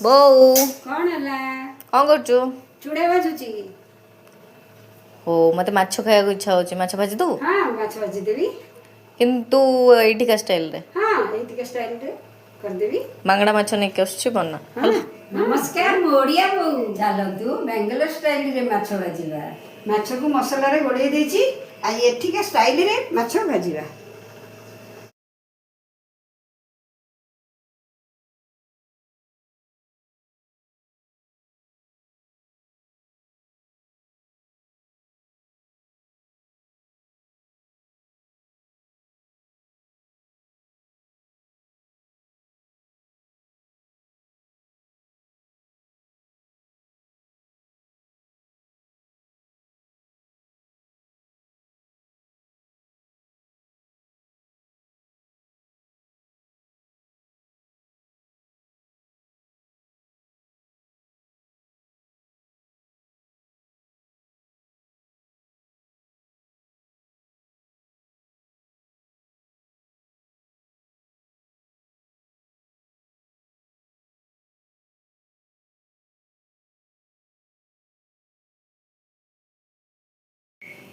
ବୋଉ କଣ ହେଲା? କ'ଣ କରୁଛୁ? ଚୁଡ଼ା ଭାଜୁଛି। ଓ ମତେ ମାଛ ଖାଇବାକୁ ଇଚ୍ଛା ହଉଛି, ମାଛ ଭାଜି ଦବୁ? ହଁ ମାଛ ଭାଜିଦେବି। କିନ୍ତୁ ଏଇଠିକା ଷ୍ଟାଇଲରେ ହଁ ଏଇତିକା ଷ୍ଟାଇଲରେ କରିଦେବି। ମାଙ୍ଗଡ଼ା ମାଛ ନେଇକି ଆସୁଛି ବନା ହଁ ହେଲା। ନମସ୍କାର, ମୁଁ ଓଡ଼ିଆ ବୋଉ। ଚାଲନ୍ତୁ ବେଙ୍ଗଲୋର ଷ୍ଟାଇଲରେ ମାଛ ଭାଜିବା। ମାଛକୁ ମସଲାରେ ଗୋଳେଇ ଦେଇଛି, ଆଉ ଏଠିକା ଷ୍ଟାଇଲରେ ମାଛ ଭାଜିବା।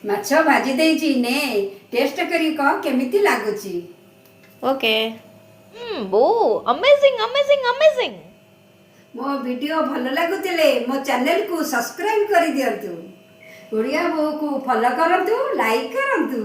ମାଛ ଭାଜି ଦେଇଛି, ନେ ଟେଷ୍ଟ କରି କହ କେମିତି ଲାଗୁଛି। ଓକେ। ବୋଉ ଅମେଜିଂ ଅମେଜିଂ ଅମେଜିଂ। ମୋ ଭିଡ଼ିଓ ଭଲ ଲାଗୁଥିଲେ ମୋ ଚ୍ୟାନେଲକୁ ସବସ୍କ୍ରାଇବ୍ କରିଦିଅନ୍ତୁ। ଓଡ଼ିଆ ବୋଉକୁ ଫଲୋ କରନ୍ତୁ, ଲାଇକ୍ କରନ୍ତୁ।